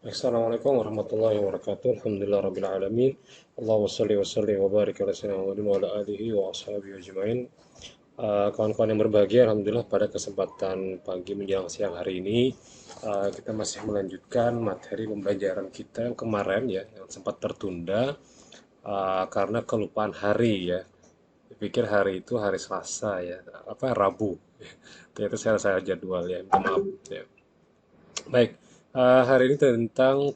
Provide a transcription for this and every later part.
Assalamualaikum warahmatullahi wabarakatuh. Alhamdulillah rabbil alamin. Allahumma shalli wa sallim wa barik ala sayyidina Muhammadin wa ala alihi wa ashabihi ajmain. Kawan-kawan yang berbahagia, alhamdulillah pada kesempatan pagi menjelang siang hari ini kita masih melanjutkan materi pembelajaran kita yang kemarin ya, yang sempat tertunda karena kelupaan hari ya. Pikir hari itu hari Selasa ya, apa Rabu. Ternyata saya jadwal ya, minta maaf ya. Baik, hari ini tentang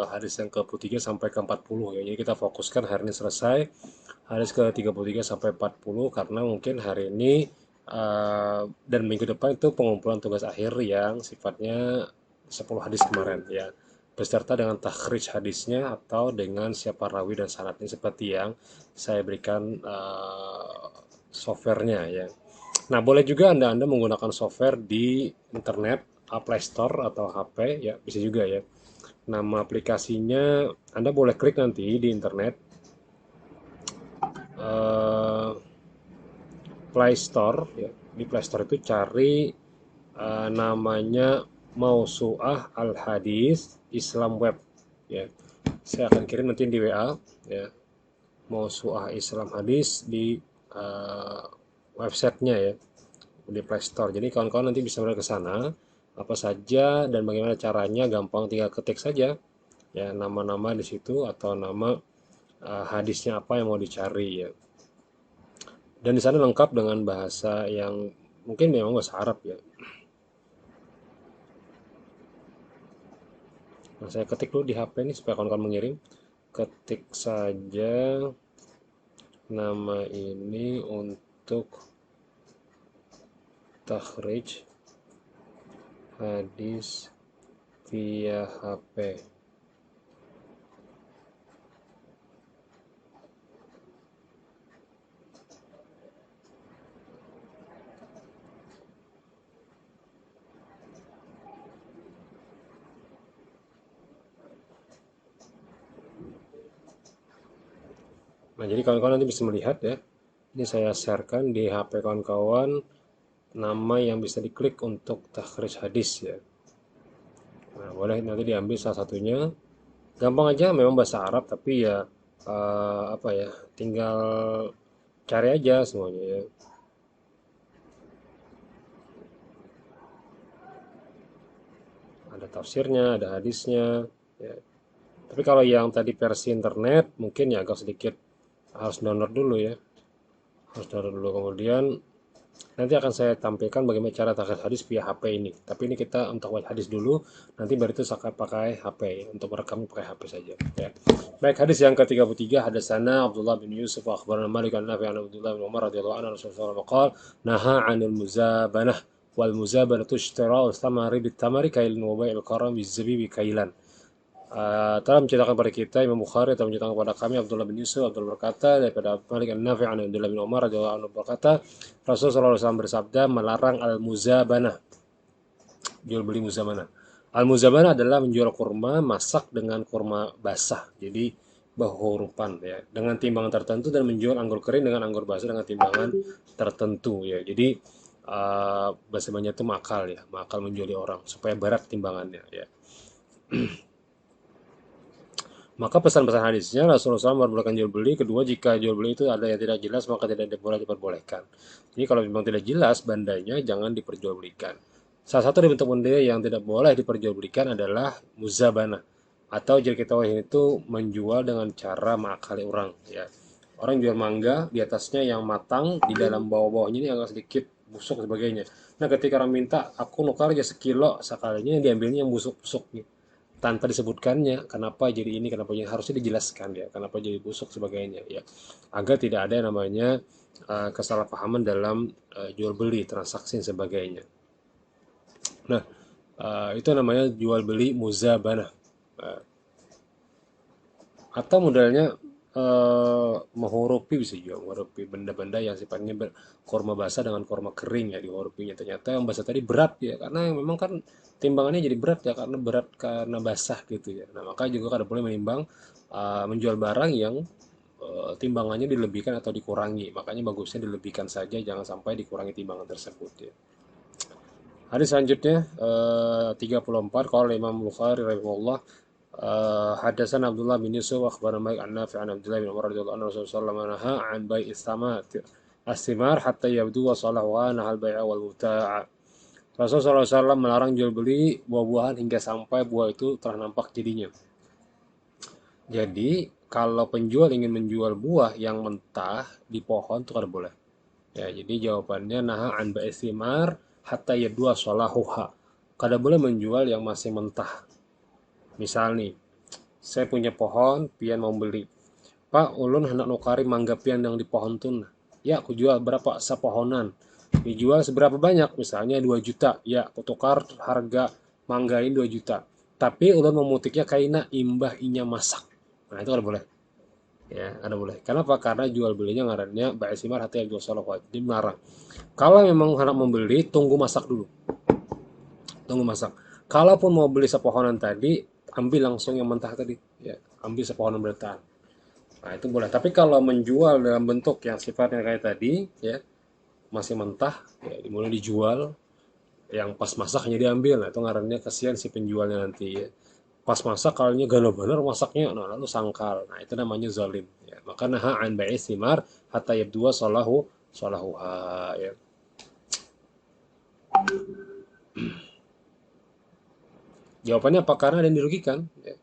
hadis yang ke-33 sampai ke-40 ya. Jadi kita fokuskan hari ini selesai hadis ke-33 sampai 40 karena mungkin hari ini dan minggu depan itu pengumpulan tugas akhir yang sifatnya 10 hadis kemarin ya. Beserta dengan takhrij hadisnya atau dengan siapa rawi dan sanadnya seperti yang saya berikan softwarenya ya. Nah, boleh juga Anda menggunakan software di internet, Play Store atau HP, ya bisa juga ya. Nama aplikasinya Anda boleh klik nanti di internet, eh, Play Store, ya. Di Play Store itu cari namanya Mausu'ah Al Hadis Islam Web, ya. Saya akan kirim nanti di WA, ya. Mausu'ah Islam Hadis di eh, websitenya ya, di Play Store. Jadi kawan-kawan nanti bisa mulai ke sana apa saja dan bagaimana caranya, gampang tinggal ketik saja ya nama-nama di situ atau nama hadisnya apa yang mau dicari ya. Dan di sana lengkap dengan bahasa yang mungkin memang bahasa Arab ya. Nah, saya ketik dulu di HP ini supaya kawan-kawan mengirim. Ketik saja nama ini untuk takhrij hadis via HP. Nah, jadi kawan-kawan nanti bisa melihat ya. Ini saya sharekan di HP kawan-kawan nama yang bisa diklik untuk takhrij hadis ya. Nah, boleh nanti diambil salah satunya. Gampang aja, memang bahasa Arab tapi ya apa ya, tinggal cari aja semuanya ya. Ada tafsirnya, ada hadisnya ya. Tapi kalau yang tadi versi internet mungkin ya agak sedikit harus download dulu ya. Harus download dulu kemudian nanti akan saya tampilkan bagaimana cara takhrij hadis via HP ini. Tapi ini kita untuk buat hadis dulu, nanti baru itu saya pakai HP ya. Untuk merekam pakai HP saja. Ya. Baik, hadis yang ke-33 hadasana Abdullah bin Yusuf wa akhbarana Malik an Nafi' an Abdullah bin Umar radhiyallahu anhu Rasulullah qala naha 'anil muzabanah wal muzabanatu ishtira'u thamari bit tamari kailan wa bai'il karam biz zabibi kailan. Telah menceritakan kepada kita Imam Bukhari telah menceritakan kepada kami Abdullah bin Yusuf Abdullah berkata daripada Malik an-Nafi' an Abdullah bin Umar radhiyallahu anhu berkata Rasulullah SAW bersabda melarang al-muzabanah, jual beli muzabanah. Al-muzabanah adalah menjual kurma masak dengan kurma basah, jadi bahurupan ya, dengan timbangan tertentu dan menjual anggur kering dengan anggur basah dengan timbangan tertentu ya. Jadi bahasa banyak itu makal ya, makal menjuali orang supaya berat timbangannya ya. Maka pesan-pesan hadisnya Rasulullah SAW memperbolehkan jual beli. Kedua, jika jual beli itu ada yang tidak jelas maka tidak boleh diperbolehkan. Jadi kalau memang tidak jelas bandanya jangan diperjualbelikan. Salah satu bentuk benda yang tidak boleh diperjualbelikan adalah muzabana atau jadi kita itu menjual dengan cara mengakali orang ya. Orang jual mangga di atasnya yang matang, di dalam bawah-bawahnya ini agak sedikit busuk sebagainya. Nah, ketika orang minta aku nukar aja sekilo, sekalinya diambilnya yang busuk-busuk gitu tanpa disebutkannya kenapa jadi ini, kenapa jadi harusnya dijelaskan ya, kenapa jadi busuk sebagainya ya, agar tidak ada yang namanya kesalahpahaman dalam jual beli transaksi dan sebagainya. Nah, itu namanya jual beli muzabana. Uh, atau modelnya menghurupi, bisa juga menghurupi benda-benda yang sifatnya korma basah dengan korma kering ya, dihurupinya ternyata yang basah tadi berat ya, karena memang kan timbangannya jadi berat ya karena berat karena basah gitu ya. Nah, maka juga kada boleh menimbang menjual barang yang timbangannya dilebihkan atau dikurangi, makanya bagusnya dilebihkan saja, jangan sampai dikurangi timbangan tersebut ya. Hadis selanjutnya 34 kalau Imam Bukhari rahimahullah Hadatsana Abdullah bin Yusuf akhbarana Malik an Nafi' an Abdullah bin Umar radhiyallahu anhu Rasulullah sallallahu alaihi wasallam naha an bai'is astimar hatta yabdu wa salahu wa nahal bai'a wal muta'a. Rasulullah SAW melarang jual beli buah-buahan hingga sampai buah itu telah nampak jadinya. Jadi kalau penjual ingin menjual buah yang mentah di pohon itu kada boleh. Ya, jadi jawabannya naha an bai'is hatta yabdu wa salahuha. Kada boleh menjual yang masih mentah. Misal nih, saya punya pohon, pian mau beli. Pak, ulun hendak nukari mangga pian yang di pohon tun. Ya, aku jual berapa sepohonan. Dijual seberapa banyak? Misalnya 2 juta. Ya, aku tukar harga mangga ini 2 juta. Tapi ulun memutiknya kaina imbah inya masak. Nah, itu ada boleh. Ya, ada boleh. Kenapa? Karena jual belinya ngarannya bai'simar hati jual salah wajib melarang. Kalau memang hendak membeli, tunggu masak dulu. Tunggu masak. Kalaupun mau beli sepohonan tadi, ambil langsung yang mentah tadi. Ya, ambil sepohonan bertahan. Nah, itu boleh. Tapi kalau menjual dalam bentuk yang sifatnya kayak tadi, ya, masih mentah, ya, dimulai dijual, yang pas masaknya diambil. Nah, itu ngarannya kasihan si penjualnya nanti, ya. Pas masak kalanya gana bener masaknya, nah lalu sangkal. Nah, itu namanya zalim. Ya. Maka naha an bai'is simar hatta yabdua salahuha, ya. Jawabannya apa? Karena ada yang dirugikan. Ya.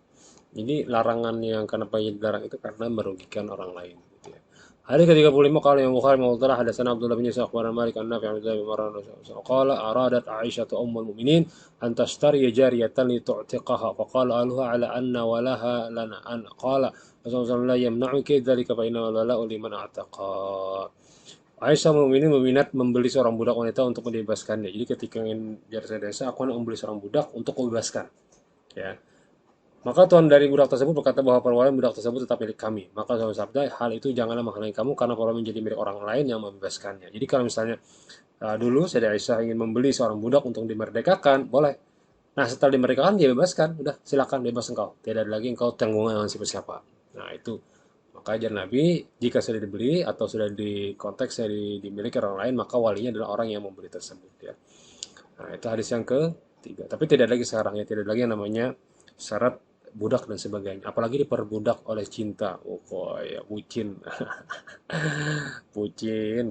Jadi larangan yang kenapa dilarang itu karena merugikan orang lain. Gitu ya. Hadis ke-35 qala Imam Bukhari rahimahullah hadatsana Abdullah bin Yusuf wa Malik an Nafi' an Abdullah bin Umar qala aradat Aisyah ummul mu'minin an tashtari jariyatan li tu'tiqaha fa qala aluha ala anna walaha lana an qala Rasulullah la yamna'uki dzalika fa inna wala'u liman a'taqa. Aisyah mukminin meminat membeli seorang budak wanita untuk membebaskannya. Jadi ketika ingin jasa desa, aku hendak membeli seorang budak untuk membebaskan. Ya, maka tuan dari budak tersebut berkata bahwa perwalian budak tersebut tetap milik kami. Maka saya sabda, hal itu janganlah menghalangi kamu karena perwalian menjadi milik orang lain yang membebaskannya. Jadi kalau misalnya dulu Sayyidah Aisyah ingin membeli seorang budak untuk dimerdekakan, boleh. Nah setelah dimerdekakan dia bebaskan, udah silakan bebas engkau. Tidak ada lagi engkau tanggungan dengan siapa-siapa. Nah itu maka ajar Nabi jika sudah dibeli atau sudah di konteksnya dimiliki orang lain maka walinya adalah orang yang membeli tersebut ya. Nah itu hadis yang ketiga. Tapi tidak lagi sekarang ya, tidak lagi yang namanya syarat budak dan sebagainya. Apalagi diperbudak oleh cinta. Oh ya, bucin.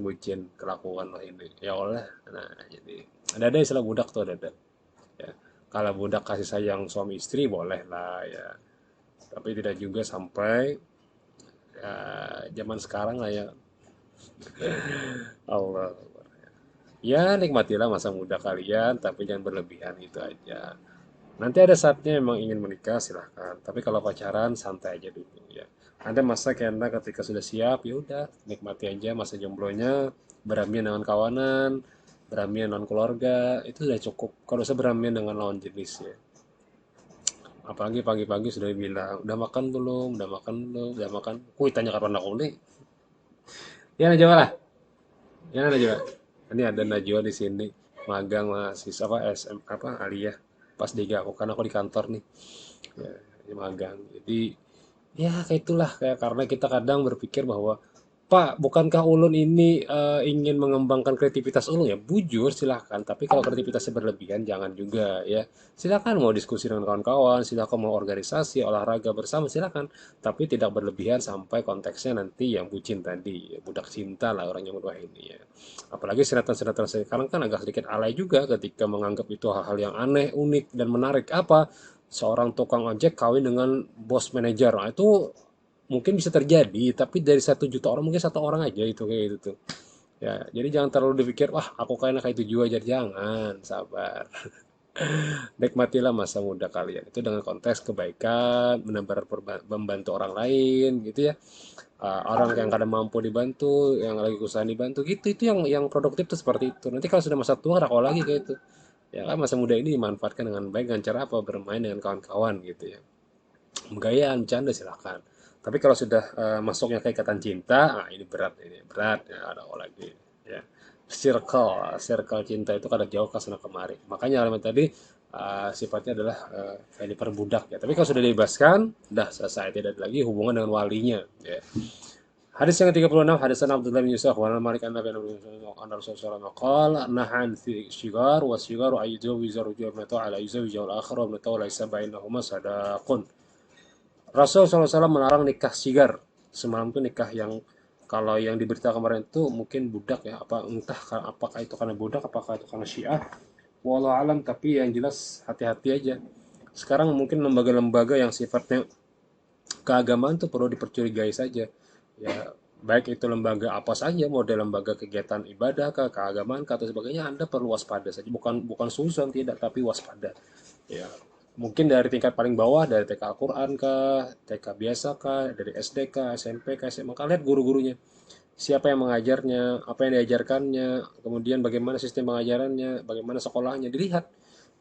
bucin kelakuan lah ini. Ya Allah. Nah, jadi ada istilah budak tuh ada. Ya. Kalau budak kasih sayang suami istri boleh lah ya. Tapi tidak juga sampai ya, zaman sekarang lah ya. Allah. Ya nikmatilah masa muda kalian, tapi jangan berlebihan itu aja. Nanti ada saatnya emang ingin menikah silahkan. Tapi kalau pacaran santai aja dulu ya. Ada masa kena ketika sudah siap ya udah nikmati aja masa jomblonya, beramian dengan kawanan, beramian dengan keluarga itu sudah cukup. Kalau saya beramian dengan lawan jenis ya. Apalagi pagi-pagi sudah bilang udah makan belum, udah makan belum, udah makan. Kuy tanya kapan aku nih. Ya Najwa lah, ya Najwa. Ini ada Najwa di sini magang mahasiswa apa SM apa Aliyah pas diga aku kan aku di kantor nih ya, di magang jadi ya kayak itulah kayak karena kita kadang berpikir bahwa Pak bukankah ulun ini ingin mengembangkan kreativitas ulun ya bujur silahkan tapi kalau kreativitasnya berlebihan jangan juga ya silahkan mau diskusi dengan kawan-kawan silahkan mau organisasi olahraga bersama silahkan tapi tidak berlebihan sampai konteksnya nanti yang bucin tadi ya, budak cinta lah orang yang udah ini ya apalagi sinetron-sinetron sekarang kan agak sedikit alay juga ketika menganggap itu hal-hal yang aneh unik dan menarik apa seorang tukang ojek kawin dengan bos manajer nah, itu mungkin bisa terjadi tapi dari 1 juta orang mungkin satu orang aja itu kayak gitu tuh ya jadi jangan terlalu dipikir wah aku kayaknya kayak itu juga jadi jangan sabar nikmatilah masa muda kalian itu dengan konteks kebaikan membantu orang lain gitu ya. Orang yang kadang mampu dibantu yang lagi usaha dibantu gitu itu yang produktif tuh seperti itu nanti kalau sudah masa tua rakau lagi kayak itu ya kan masa muda ini dimanfaatkan dengan baik dengan cara apa bermain dengan kawan-kawan gitu ya gayaan bercanda silahkan tapi kalau sudah masuknya ke ikatan cinta nah ini berat ya ada lagi ya circle cinta itu kadang jauh ke sana kemari makanya elemen tadi sifatnya adalah kayak diperbudak ya tapi kalau sudah dibebaskan udah selesai tidak ada lagi hubungan dengan walinya ya. Hadis yang ke-36 hadis Abdullah bin Yusuf wa Malik an Nabi an Rasulullah qala nahan fi shigar wa shigar ayyu zawija rajul mata ala yuzawija al akhar wa mata la yasba innahuma sadaqun Rasul SAW melarang nikah sigar. Semalam tuh nikah yang kalau yang diberita kemarin itu mungkin budak ya, apa entah apakah itu karena budak, apakah itu karena Syiah. Wallahu alam, tapi yang jelas hati-hati aja. Sekarang mungkin lembaga-lembaga yang sifatnya keagamaan tuh perlu dipercurigai saja. Ya, baik itu lembaga apa saja, model lembaga kegiatan ibadah kah, keagamaan kah, atau sebagainya, Anda perlu waspada saja. Bukan bukan suzon tidak, tapi waspada. Ya, mungkin dari tingkat paling bawah, dari TK Al-Quran kah, TK biasa kah, dari SD kah, SMP kah, SMA kah, lihat guru-gurunya. Siapa yang mengajarnya, apa yang diajarkannya, kemudian bagaimana sistem pengajarannya, bagaimana sekolahnya, dilihat.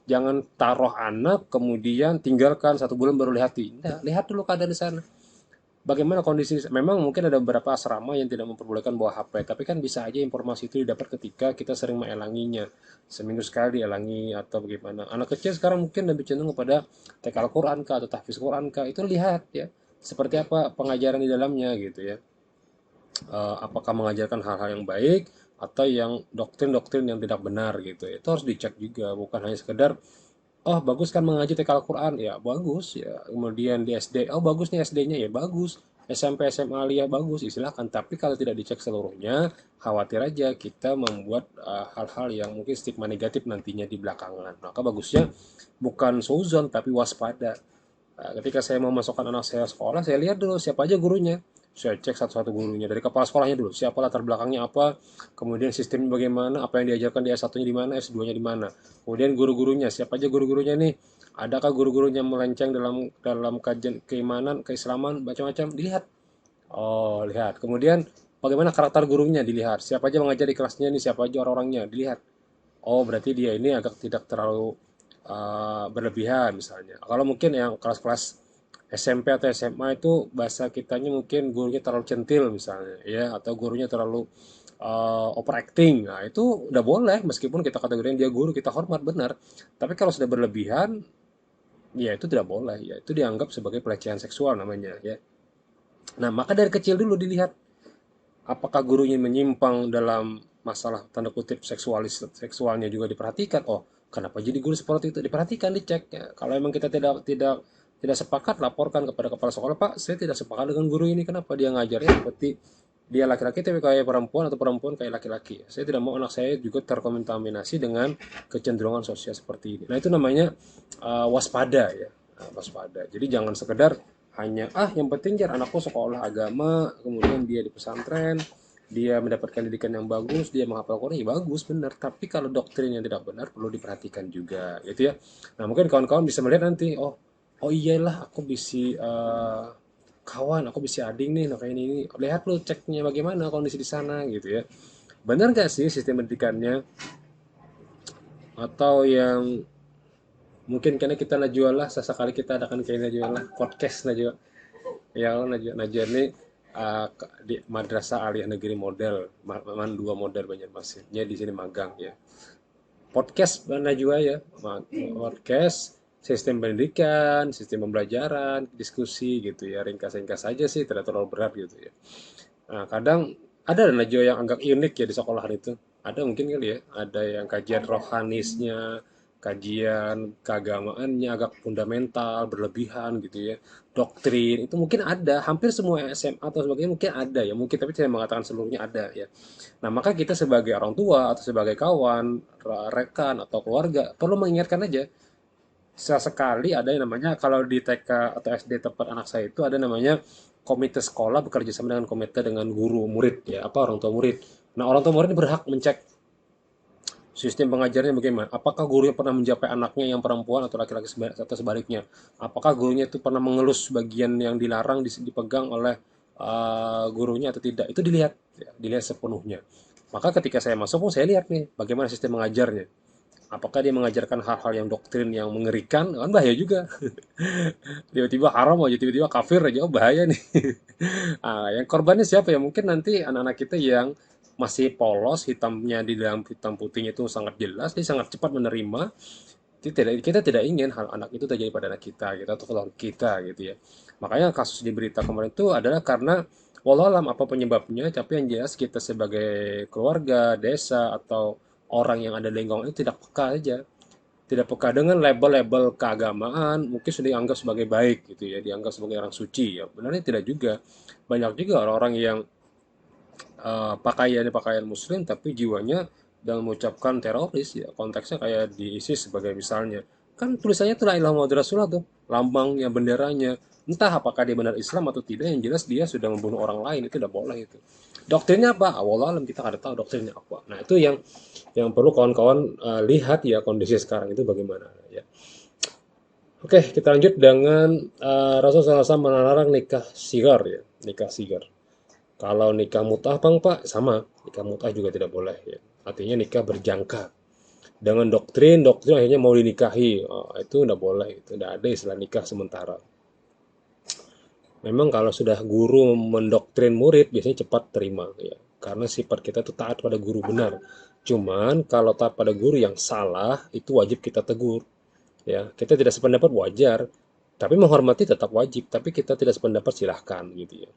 Jangan taruh anak, kemudian tinggalkan 1 bulan baru lihat. Tidak, lihat dulu keadaan di sana. Bagaimana kondisi, memang mungkin ada beberapa asrama yang tidak memperbolehkan bawa HP, tapi kan bisa aja informasi itu didapat ketika kita sering mengelanginya. Seminggu sekali elangi atau bagaimana. Anak kecil sekarang mungkin lebih cenderung kepada TK Al-Quran kah atau tahfiz Quran kah, itu lihat ya. Seperti apa pengajaran di dalamnya gitu ya. Apakah mengajarkan hal-hal yang baik atau yang doktrin-doktrin yang tidak benar gitu. Itu harus dicek juga, bukan hanya sekedar oh bagus kan mengaji TK Al-Quran, ya bagus ya. Kemudian di SD, oh bagus nih SD-nya, ya bagus. SMP SMA ya bagus, istilahkan. Tapi kalau tidak dicek seluruhnya, khawatir aja kita membuat hal-hal yang mungkin stigma negatif nantinya di belakangan. Maka bagusnya bukan suzon tapi waspada. Ketika saya mau masukkan anak saya sekolah, saya lihat dulu siapa aja gurunya. Saya cek satu-satu gurunya, dari kepala sekolahnya dulu, siapa latar belakangnya apa, kemudian sistemnya bagaimana, apa yang diajarkan di S1-nya di mana, S2-nya di mana. Kemudian guru-gurunya, siapa aja guru-gurunya nih, adakah guru-gurunya melenceng dalam dalam kajian keimanan, keislaman, macam-macam, dilihat. Oh, lihat. Kemudian bagaimana karakter gurunya, dilihat. Siapa aja mengajar di kelasnya nih, siapa aja orang-orangnya, dilihat. Oh, berarti dia ini agak tidak terlalu berlebihan misalnya. Kalau mungkin yang kelas-kelas SMP atau SMA itu bahasa kitanya mungkin gurunya terlalu centil misalnya, ya, atau gurunya terlalu overacting. Nah, itu udah boleh meskipun kita kategorikan dia guru, kita hormat benar. Tapi kalau sudah berlebihan, ya itu tidak boleh, ya. Itu dianggap sebagai pelecehan seksual namanya, ya. Nah, maka dari kecil dulu dilihat apakah gurunya menyimpang dalam masalah tanda kutip seksualnya juga diperhatikan. Oh, kenapa jadi guru seperti itu? Diperhatikan, dicek ya. Kalau memang kita tidak sepakat, laporkan kepada kepala sekolah, Pak, saya tidak sepakat dengan guru ini. Kenapa dia ngajarnya seperti dia laki-laki tapi kayak perempuan atau perempuan kayak laki-laki. Saya tidak mau anak saya juga terkontaminasi dengan kecenderungan sosial seperti ini. Nah, itu namanya waspada ya. Nah, waspada. Jadi jangan sekedar hanya yang penting jar anakku sekolah agama, kemudian dia di pesantren, dia mendapatkan pendidikan yang bagus, dia menghafal Quran, ya bagus benar. Tapi kalau doktrin yang tidak benar perlu diperhatikan juga, gitu ya. Nah mungkin kawan-kawan bisa melihat nanti, oh iyalah aku bisa kawan, aku bisa ading nih, nah kayak ini. Lihat lu ceknya bagaimana kondisi di sana, gitu ya. Benar nggak sih sistem pendidikannya? Atau yang mungkin karena kita Najwa lah, sesekali kita adakan kayak Najwa lah, podcast Najwa. Ya, Najwa ini di Madrasah Aliyah Negeri Model, dua model Banjarmasin. Di sini magang ya. Podcast Najwa ya, podcast sistem pendidikan, sistem pembelajaran, diskusi gitu ya, ringkas-ringkas saja sih, tidak terlalu berat gitu ya. Nah, kadang ada Najwa yang agak unik ya di sekolah itu. Ada mungkin kali ya, ada yang kajian rohanisnya, kajian keagamaannya agak fundamental, berlebihan gitu ya. Doktrin itu mungkin ada, hampir semua SMA atau sebagainya mungkin ada ya, mungkin tapi saya mengatakan seluruhnya ada ya. Nah, maka kita sebagai orang tua atau sebagai kawan, rekan atau keluarga perlu mengingatkan aja. Sesekali ada yang namanya kalau di TK atau SD tempat anak saya itu ada namanya komite sekolah bekerja sama dengan komite dengan guru murid ya, apa orang tua murid. Nah, orang tua murid ini berhak mencek sistem pengajarnya bagaimana. Apakah gurunya pernah mencapai anaknya yang perempuan atau laki-laki atau sebaliknya? Apakah gurunya itu pernah mengelus bagian yang dilarang dipegang oleh gurunya atau tidak? Itu dilihat, ya, dilihat sepenuhnya. Maka ketika saya masuk pun saya lihat nih bagaimana sistem mengajarnya. Apakah dia mengajarkan hal-hal yang doktrin yang mengerikan? Kan bahaya juga. Tiba-tiba haram aja, tiba-tiba kafir aja, oh bahaya nih. Yang korbannya siapa ya? Mungkin nanti anak-anak kita yang masih polos, hitamnya di dalam hitam putihnya itu sangat jelas, dia sangat cepat menerima. Kita tidak ingin hal anak itu terjadi pada anak kita atau keluarga kita gitu ya. Makanya kasus di berita kemarin itu adalah karena wallahualam apa penyebabnya, tapi yang jelas kita sebagai keluarga, desa atau orang yang ada di lingkungan itu tidak peka aja. tidak peka dengan label-label keagamaan, mungkin sudah dianggap sebagai baik gitu ya, dianggap sebagai orang suci ya. Benarnya tidak juga. Banyak juga orang-orang yang pakaiannya pakaian muslim tapi jiwanya dalam mengucapkan teroris ya. Konteksnya kayak di ISIS sebagai misalnya. Kan tulisannya tuh la ilaha Muhammad Rasulullah tuh, lambangnya, benderanya. Entah apakah dia benar Islam atau tidak, yang jelas dia sudah membunuh orang lain, itu tidak boleh itu. Doktrinnya apa? Awal alam kita nggak tahu doktrinnya apa. Nah, itu yang perlu kawan-kawan lihat ya, kondisi sekarang itu bagaimana ya. Oke, kita lanjut dengan Rasulullah SAW melarang nikah sigar ya, nikah sigar. Kalau nikah mut'ah bang Pak sama, nikah mut'ah juga tidak boleh ya. Artinya nikah berjangka. Dengan doktrin akhirnya mau dinikahi, itu tidak boleh, itu tidak ada istilah nikah sementara. Memang kalau sudah guru mendoktrin murid biasanya cepat terima ya. Karena sifat kita itu taat pada guru benar. Cuman kalau taat pada guru yang salah itu wajib kita tegur. Ya, kita tidak sependapat wajar, tapi menghormati tetap wajib. Tapi kita tidak sependapat silahkan gitu ya.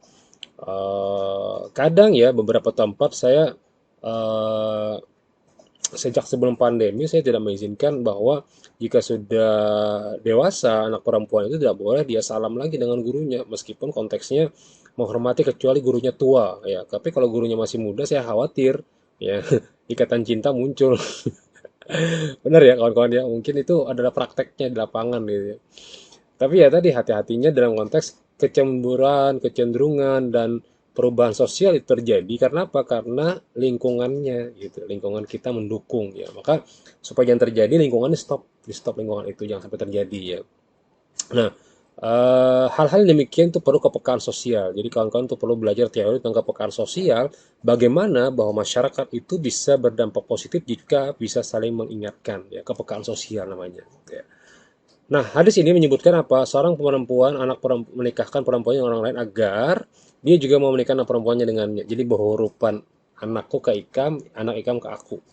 Kadang ya beberapa tempat saya eh, sejak sebelum pandemi saya tidak mengizinkan bahwa jika sudah dewasa anak perempuan itu tidak boleh dia salam lagi dengan gurunya meskipun konteksnya menghormati kecuali gurunya tua ya. Tapi kalau gurunya masih muda saya khawatir ya ikatan cinta muncul. Benar ya kawan-kawan ya, mungkin itu adalah prakteknya di lapangan gitu ya. Tapi ya tadi hati-hatinya dalam konteks kecemburuan, kecenderungan dan perubahan sosial itu terjadi karena apa? Karena lingkungannya gitu, lingkungan kita mendukung ya. Maka supaya jangan terjadi lingkungannya stop, di stop lingkungan itu jangan sampai terjadi ya. Nah, hal-hal demikian itu perlu kepekaan sosial. Jadi kawan-kawan itu perlu belajar teori tentang kepekaan sosial, bagaimana bahwa masyarakat itu bisa berdampak positif jika bisa saling mengingatkan ya, kepekaan sosial namanya. Ya. Nah, hadis ini menyebutkan apa? Seorang perempuan, menikahkan perempuan dengan orang lain agar dia juga mau menikahkan anak perempuannya dengannya. Jadi berhurupan anakku ke Ikam, anak Ikam ke aku.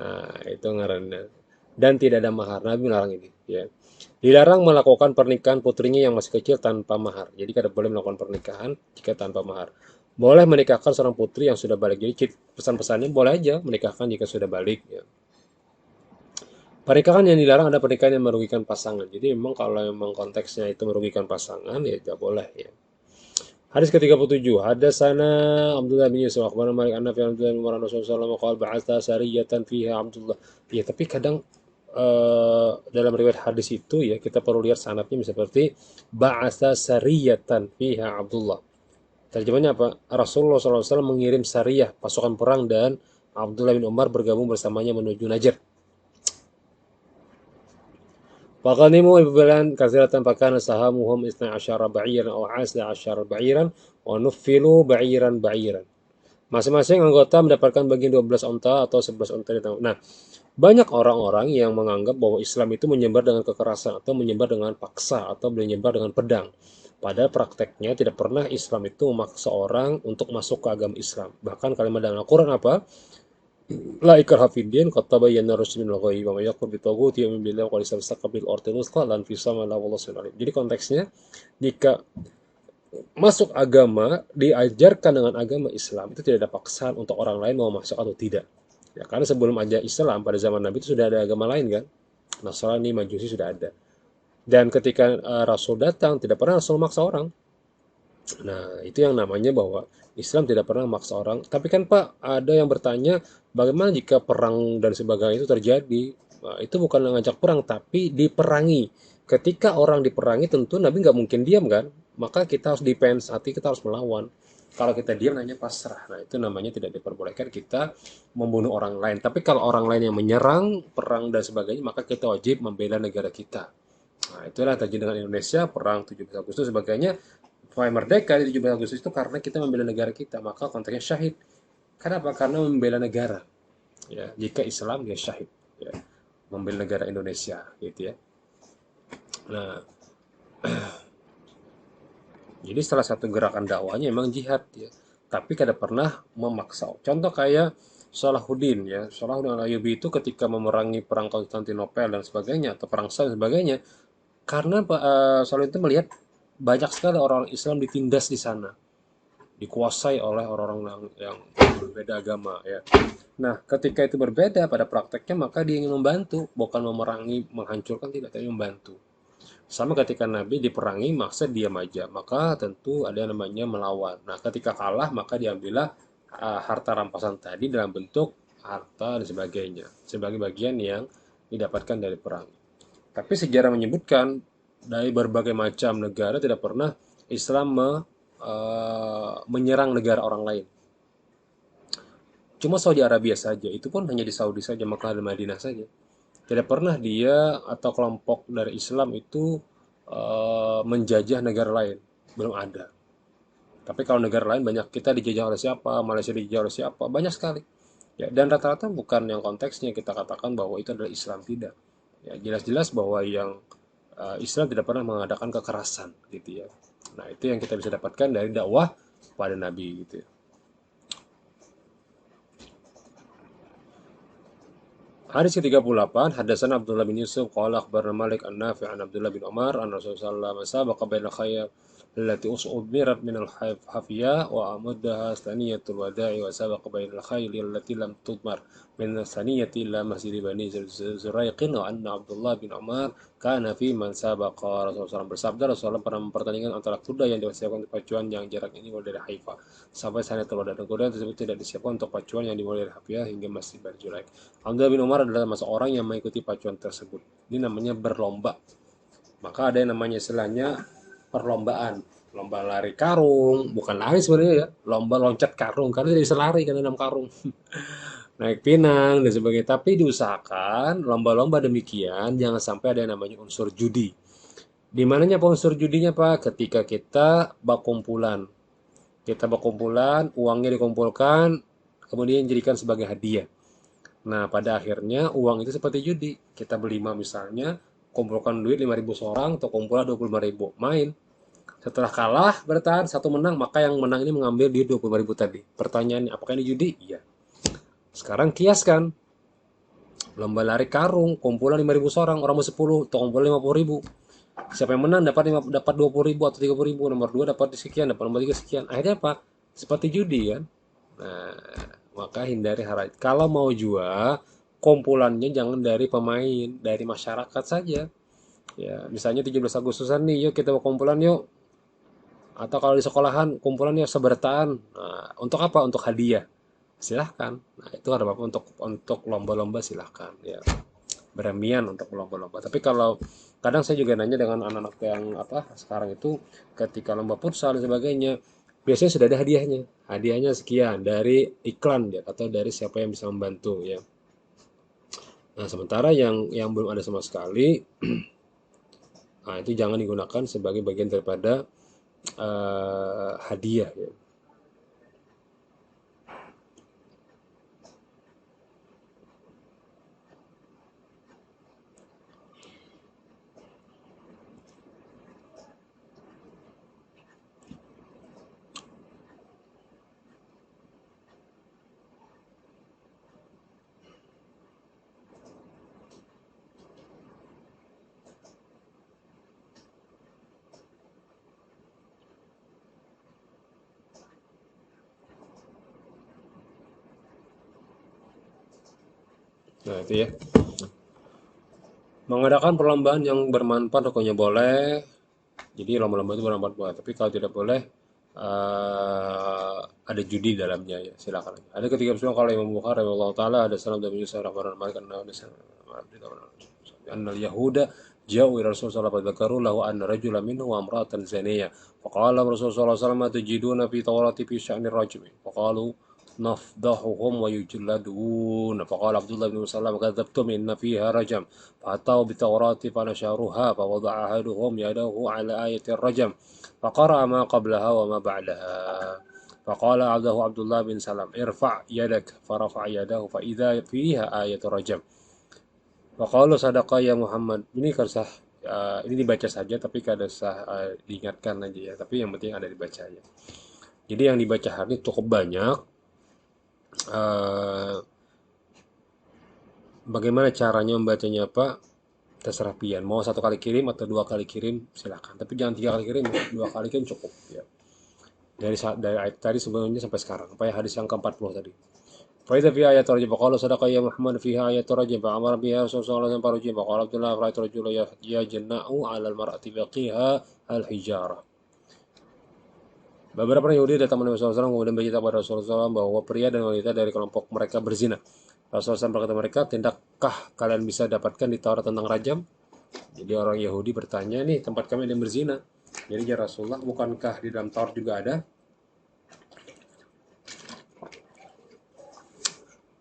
Nah, itu ngarannya. Dan tidak ada mahar. Nabi melarang ini. Ya. Dilarang melakukan pernikahan putrinya yang masih kecil tanpa mahar. Jadi tidak boleh melakukan pernikahan jika tanpa mahar. Boleh menikahkan seorang putri yang sudah balik. Jadi pesan-pesannya boleh aja menikahkan jika sudah balik. Ya. Pernikahan yang dilarang ada pernikahan yang merugikan pasangan. Jadi memang kalau memang konteksnya itu merugikan pasangan ya tidak boleh ya. Hadis ke-37. Hadasana Abdullah bin Yusuf akhbarana Malik an Nafi' an Abdullah bin Umar Rasulullah sallallahu alaihi wasallam ba'atha sariyatan fiha Abdullah. Ya, tapi kadang dalam riwayat hadis itu ya kita perlu lihat sanadnya seperti ba'atha sariyatan fiha Abdullah. Terjemahnya apa? Rasulullah SAW mengirim sariyah pasukan perang dan Abdullah bin Umar bergabung bersamanya menuju Najd. فغنموا إبلا كثيرة فكان سهامهم 12 بعيرا أو 11 بعيرا ونفلوا بعيرا بعيرا. Masing-masing anggota mendapatkan bagian 12 onta atau 11 onta di tangan. Nah, banyak orang-orang yang menganggap bahwa Islam itu menyebar dengan kekerasan atau menyebar dengan paksa atau menyebar dengan pedang. Padahal prakteknya tidak pernah Islam itu memaksa orang untuk masuk ke agama Islam. Bahkan kalimat dalam Al-Quran apa? La ikraha fid din qad tabayyana rusyd minal ghayy wa may yakfur bitaghut yu'min billahi wa laysa bil ardi rusqa lan fi sama la wallahu alim. Jadi konteksnya jika masuk agama diajarkan dengan agama Islam itu tidak ada paksaan untuk orang lain mau masuk atau tidak. Ya, karena sebelum aja Islam pada zaman Nabi itu sudah ada agama lain kan. Nasrani, Majusi sudah ada. Dan ketika Rasul datang tidak pernah Rasul maksa orang. Nah, itu yang namanya bahwa Islam tidak pernah memaksa orang. Tapi kan Pak, ada yang bertanya, bagaimana jika perang dan sebagainya itu terjadi? Nah, itu bukan mengajak perang, tapi diperangi. Ketika orang diperangi, tentu Nabi nggak mungkin diam kan? Maka kita harus defense, arti kita harus melawan. Kalau kita diam, namanya pasrah. Nah, itu namanya tidak diperbolehkan kita membunuh orang lain. Tapi kalau orang lain yang menyerang, perang dan sebagainya, maka kita wajib membela negara kita. Nah, itulah terjadi dengan Indonesia, perang 17 Agustus sebagainya. Merdeka di 17 Agustus itu karena kita membela negara kita, maka konteksnya syahid. Kenapa? Karena membela negara. Ya, jika Islam dia syahid, ya, membela negara Indonesia, gitu ya. Nah, jadi salah satu gerakan dakwahnya memang jihad, ya. Tapi kada pernah memaksa. Contoh kayak Salahuddin, ya, Salahuddin Al-Ayyubi itu ketika memerangi perang Konstantinopel dan sebagainya atau perang Sal dan sebagainya, karena Salahuddin itu melihat banyak sekali orang Islam ditindas di sana. dikuasai oleh orang-orang yang berbeda agama ya. Nah, ketika itu berbeda pada prakteknya, maka dia ingin membantu, bukan memerangi, menghancurkan, tidak, tapi membantu. Sama ketika Nabi diperangi, maksa diam aja, maka tentu ada yang namanya melawan. Nah, ketika kalah, maka diambillah harta rampasan tadi dalam bentuk harta dan sebagainya, sebagai bagian yang didapatkan dari perang. Tapi sejarah menyebutkan dari berbagai macam negara tidak pernah Islam menyerang negara orang lain. Cuma Saudi Arabia saja, itu pun hanya di Saudi saja, Makkah dan Madinah saja. Tidak pernah dia atau kelompok dari Islam itu menjajah negara lain, belum ada. Tapi kalau negara lain banyak, kita dijajah oleh siapa, Malaysia dijajah oleh siapa, banyak sekali. Ya, dan rata-rata bukan yang konteksnya kita katakan bahwa itu adalah Islam, tidak. Ya, jelas-jelas bahwa yang Islam tidak pernah mengadakan kekerasan gitu ya. Nah, itu yang kita bisa dapatkan dari dakwah pada Nabi gitu ya. Hadis ke-38, hadatsana Abdullah bin Yusuf qala akhbarana Malik an-Nafi' an Abdullah bin Umar anna Rasulullah sallallahu alaihi wasallam sabaqa bainal khayl allati us'ubirat min al-hafiya wa amuddaha thaniyatul wada'i wa sabaqa bainal khayl allati lam tudmar min thaniyati ila masjid Bani Zuraiqin wa anna Abdullah bin Umar kana fi man sabaqa. Rasulullah SAW bersabda, Rasulullah pernah mempertandingkan antara kuda yang disiapkan untuk pacuan yang jarak ini mulai dari Haifa sampai Sanatul Wada, dan kuda tersebut tidak disiapkan untuk pacuan yang dimulai dari Hafiyah hingga Masjid Bani Zuraik. Abdullah bin Umar adalah termasuk orang yang mengikuti pacuan tersebut. Ini namanya berlomba. Maka ada yang namanya istilahnya perlombaan. Lomba lari karung, bukan lari sebenarnya ya. Lomba loncat karung, karena tidak bisa lari karena dalam karung. Naik pinang dan sebagainya. Tapi diusahakan lomba-lomba demikian jangan sampai ada yang namanya unsur judi. Di mananya unsur judinya Pak? Ketika kita berkumpulan. Kita berkumpulan, uangnya dikumpulkan, kemudian dijadikan sebagai hadiah. Nah, pada akhirnya uang itu seperti judi. Kita berlima misalnya, kumpulkan duit 5.000 seorang, atau kumpulan 25.000. Main. Setelah kalah, bertahan, satu menang, maka yang menang ini mengambil duit 25.000 tadi. Pertanyaannya, apakah ini judi? Iya. Sekarang kiaskan. Lomba lari karung, kumpulan 5.000 seorang, orang ber-10, atau kumpulan 50.000. Siapa yang menang dapat 20.000 atau 30.000, nomor 2 dapat sekian, dapat nomor 3 sekian. Akhirnya apa? Seperti judi kan? Nah, maka hindari hal itu. Kalau mau jual, kumpulannya jangan dari pemain, dari masyarakat saja. Ya, misalnya 17 Agustusan nih, yuk kita mau kumpulan yuk. Atau kalau di sekolahan, kumpulannya sebertaan. Nah, untuk apa? Untuk hadiah. Silahkan. Nah, itu ada apa untuk lomba-lomba silahkan. Ya, beramian untuk lomba-lomba. Tapi kalau kadang saya juga nanya dengan anak-anak yang apa sekarang itu ketika lomba futsal dan sebagainya, biasanya sudah ada hadiahnya. Hadiahnya sekian dari iklan ya atau dari siapa yang bisa membantu ya. Nah, sementara yang belum ada sama sekali, nah itu jangan digunakan sebagai bagian daripada hadiah ya. Nah, itu ya. Mengadakan perlombaan yang bermanfaat pokoknya boleh. Jadi lomba-lomba itu bermanfaat buat. Tapi kalau tidak boleh ada judi dalamnya ya silakan. Ada ketika Bismillah kalau Imam Bukhari Allah taala ada salam dari Yusuf rahman malik ada salam anna al-yahuda jauh ila Rasulullah sallallahu alaihi wasallam lahu anna rajula minhu wa imra'atan zaniyah faqala Rasulullah sallallahu alaihi wasallam tujiduna fi tawrati fi sya'ni rajmi faqalu نفضحهم ويجلدون فقال عبد الله بن مسلم كذبتم إن فيها رجم فأتوا بالتوراة فنشروها فوضع أحدهم يده على آية الرجم فقرأ ما قبلها وما بعدها فقال عبد الله بن سلام ارفع يدك فرفع يده فإذا فيها آية الرجم فقالوا صدق يا Muhammad. Ini kan sah ini dibaca saja tapi kada sah diingatkan aja ya tapi yang penting ada dibacanya. Jadi yang dibaca hari ini cukup banyak. Bagaimana caranya membacanya Pak? Terserah pian. Mau satu kali kirim atau dua kali kirim silakan. Tapi jangan tiga kali kirim, dua kali kirim cukup. Ya. dari ayat tadi sebelumnya sampai sekarang, sampai hadis yang ke-40 tadi. فإذا في آية رجب فقالوا صدق يا محمد فيها آية رجب فأمر بها رسول الله صلى الله عليه وسلم فرجم فقال عبد الله رأيت رجلا يجنأ على المرأة بقيها الحجارة. Beberapa orang Yahudi datang menemui Rasulullah SAW kemudian bercerita kepada Rasulullah SAW bahwa pria dan wanita dari kelompok mereka berzina. Rasulullah SAW berkata mereka, tidakkah kalian bisa dapatkan di Taurat tentang rajam? Jadi orang Yahudi bertanya, nih tempat kami ada yang berzina. Jadi ya Rasulullah, bukankah di dalam Taurat juga ada?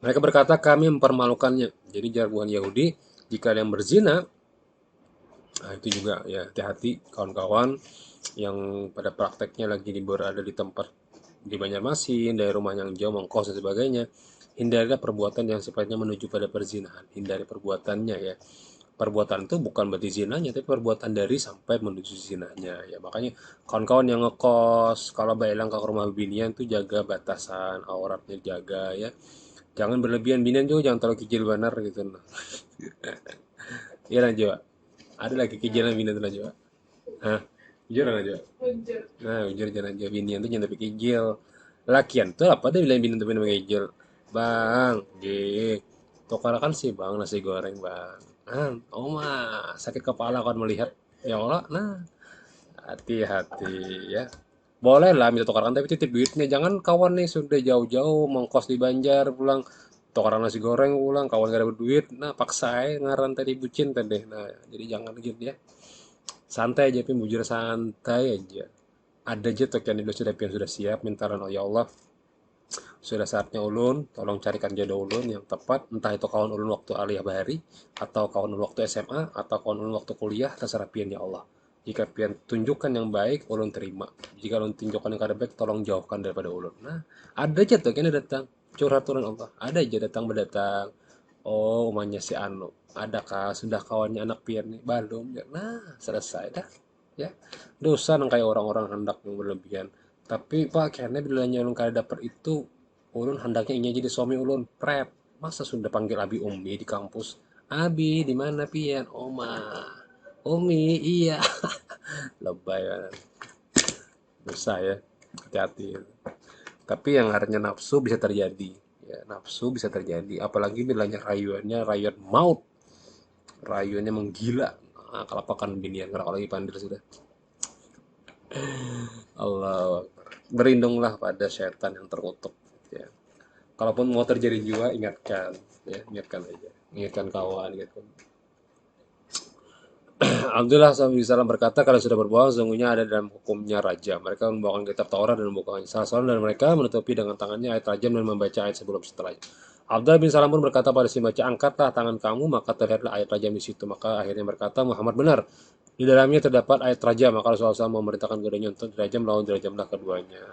Mereka berkata, kami mempermalukannya. Jadi jargon Yahudi, jika ada yang berzina, nah itu juga ya hati-hati kawan-kawan yang pada prakteknya lagi berada di tempat di Banjarmasin, dari rumah yang jauh, mengkos dan sebagainya. Hindarilah perbuatan yang sifatnya menuju pada perzinahan. Hindari perbuatannya ya. Perbuatan itu bukan berarti zinanya, tapi perbuatan dari sampai menuju zinanya ya. Makanya kawan-kawan yang ngekos, kalau bailang ke rumah binian tuh jaga batasan auratnya, jaga ya. Jangan berlebihan, binian juga jangan terlalu kecil benar gitu. Nah. Iya Najwa. Ada lagi kekejalan binian tuh Najwa. Hah? Jujur Najwa. Nah, jujur jangan Najwa, binian tuh jangan tapi kecil. Lakian tuh apa tuh bilang binian tapi nama kecil. Bang, tukar kan sih bang nasi goreng bang. Ah, mah sakit kepala kan melihat. Ya Allah, nah hati-hati ya. Boleh lah minta tukaran tapi titip duitnya. Jangan kawan nih sudah jauh-jauh mengkos di Banjar pulang tukaran nasi goreng pulang kawan gak dapet duit. Nah paksa aja ngaran tadi bucin tadi. Nah jadi jangan gitu ya. Santai aja pin bujur santai aja. Ada aja tuh yang sudah siap mintaran oh ya Allah. Sudah saatnya ulun, tolong carikan jodoh ulun yang tepat. Entah itu kawan ulun waktu aliyah bahari, atau kawan ulun waktu SMA, atau kawan ulun waktu kuliah, terserah pian ya Allah. Jika pian tunjukkan yang baik, ulun terima. Jika ulun tunjukkan yang kada baik, tolong jauhkan daripada ulun. Nah, ada aja tuh kayaknya datang. Curhat ulun Allah. Ada aja datang berdatang. Oh, umanya si Anu. Adakah sudah kawannya anak pian nih? Belum. Ya, nah, selesai dah. Ya, dosa nang kayak orang-orang hendak yang berlebihan. Tapi Pak, kayaknya bila ulun kada dapat itu, ulun hendaknya ini jadi suami ulun. Prep. Masa sudah panggil Abi Umi di kampus? Abi, di mana pian? Oma. Umi, iya. Lebay kan. Dosa ya. Hati-hati. Tapi yang harusnya nafsu bisa terjadi. Ya, nafsu bisa terjadi. Apalagi bilanya rayuannya rayuan maut. Rayuannya menggila. Nah, kalau pakan binian, kalau lagi pandil sudah. Allah. Berlindunglah pada setan yang terkutuk. Ya. Kalaupun mau terjadi juga, ingatkan. Ya, ingatkan aja. Ingatkan kawan gitu. Abdullah SAW berkata, kalau sudah berbohong, sesungguhnya ada dalam hukumnya raja. Mereka membawakan kitab Taurat dan membukakannya. Salah seorang dari mereka menutupi dengan tangannya ayat rajam dan membaca ayat sebelum setelahnya. Abdullah bin Salam pun berkata pada si baca, angkatlah tangan kamu, maka terlihatlah ayat rajam di situ. Maka akhirnya berkata, Muhammad benar. Di dalamnya terdapat ayat rajam. Maka Rasulullah SAW memerintahkan keduanya untuk dirajam, lalu dirajamlah keduanya.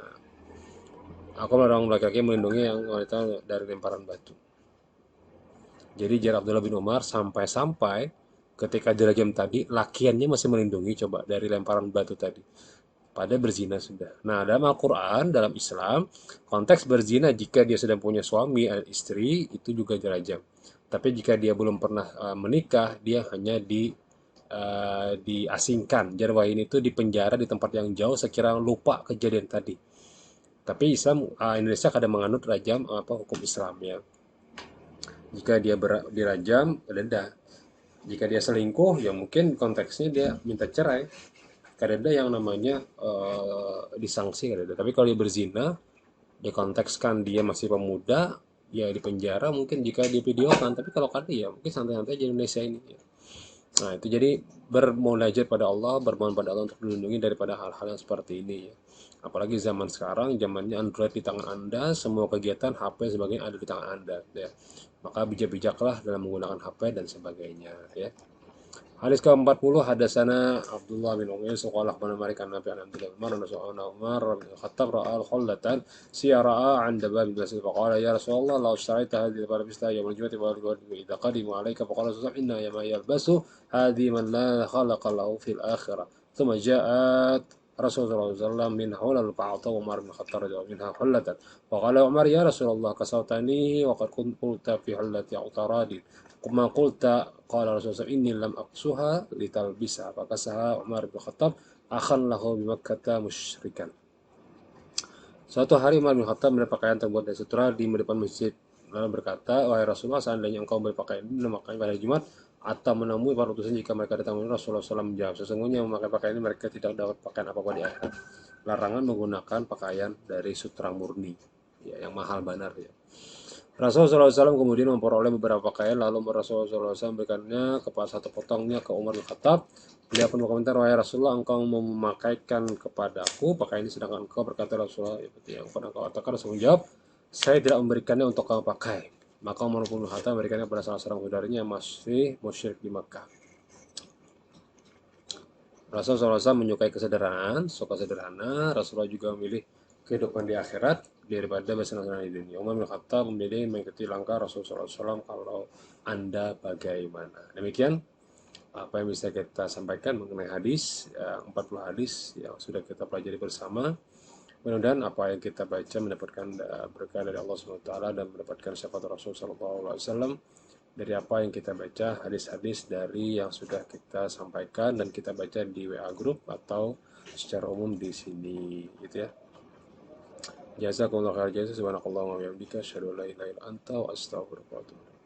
Aku melarang laki-laki melindungi yang wanita dari lemparan batu. Jadi jar Abdullah bin Umar sampai-sampai ketika dirajam tadi, lakiannya masih melindungi coba dari lemparan batu tadi. Pada berzina sudah. Nah, dalam Al-Quran, dalam Islam, konteks berzina jika dia sudah punya suami dan istri, itu juga dirajam. Tapi jika dia belum pernah menikah, dia hanya diasingkan. Jarwah ini itu dipenjara di tempat yang jauh, sekira lupa kejadian tadi. Tapi Islam Indonesia kadang menganut rajam apa hukum Islam ya. Jika dia dirajam, denda. Jika dia selingkuh, ya mungkin konteksnya dia minta cerai. Kadang yang namanya disanksi kadang. Tapi kalau dia berzina, dikontekskan dia masih pemuda, ya di penjara mungkin jika di videokan. Tapi kalau kadang ya mungkin santai-santai aja Indonesia ini. Ya. Nah itu jadi bermunajat pada Allah, bermohon pada Allah untuk dilindungi daripada hal-hal yang seperti ini. Ya. Apalagi zaman sekarang, zamannya Android di tangan Anda, semua kegiatan HP sebagainya ada di tangan Anda. Ya. Maka bijak-bijaklah dalam menggunakan HP dan sebagainya. Ya. Hadis ke-40 hadasana Abdullah bin Umar sekolah mana mereka Nabi an Abdullah bin Umar Rasulullah Umar bin Khattab ra'a al-khullatan siyara'a 'inda bab al-masjid faqala ya Rasulullah law ishtarayta hadhihi al-bista yawm al-jum'ati wa idha qadimu 'alayka faqala Rasulullah inna ma yalbasu hadhihi man la khalaqa lahu fil akhirah thumma ja'at Rasulullah SAW min hulal fa'ata Umar bin Khattab radhiyallahu minha hullatan faqala Umar ya Rasulullah kasawtani wa qad kunta fi hullati utaradi Kuma qulta qala Rasulullah inni lam aqsuha litalbisa fakasaha Umar bin Khattab akhan lahu bi Makkah musyrikan. Suatu hari Umar bin Khattab melihat pakaian terbuat dari sutra di depan masjid. Lalu berkata, wahai Rasulullah, seandainya engkau membeli pakaian ini memakai pada Jumat atau menemui para utusan jika mereka datang menemui Rasulullah SAW menjawab, sesungguhnya memakai pakaian ini mereka tidak dapat pakaian apa-apa di akhirat. Larangan menggunakan pakaian dari sutra murni, ya, yang mahal benar ya. Rasulullah SAW kemudian memperoleh beberapa pakaian, lalu Rasulullah SAW memberikannya kepada satu potongnya ke Umar bin Khattab. Beliau pun berkomentar, wahai Rasulullah, engkau memakaikan kepadaku pakaian ini, sedangkan engkau berkata Rasulullah, yang pernah kau katakan. Rasulullah menjawab, saya tidak memberikannya untuk kamu pakai. Maka Umar bin Khattab memberikannya kepada salah seorang saudaranya yang masih musyrik di Makkah. Rasulullah SAW menyukai kesederhanaan, suka sederhana. Rasulullah juga memilih kehidupan di akhirat daripada bersenang-senang di dunia. Umar bin Khattab memilih mengikuti langkah Rasulullah SAW. Kalau Anda bagaimana? Demikian apa yang bisa kita sampaikan mengenai hadis, 40 hadis yang sudah kita pelajari bersama. Mudah-mudahan apa yang kita baca mendapatkan berkah dari Allah SWT dan mendapatkan syafaat Rasulullah SAW dari apa yang kita baca, hadis-hadis dari yang sudah kita sampaikan dan kita baca di WA group atau secara umum di sini, gitu ya. Jazakumullah khair jazaa, subhanakallahumma wa bihamdika, asyhadu an la ilaha illa anta, wa astaghfiruka wa atubu ilaik.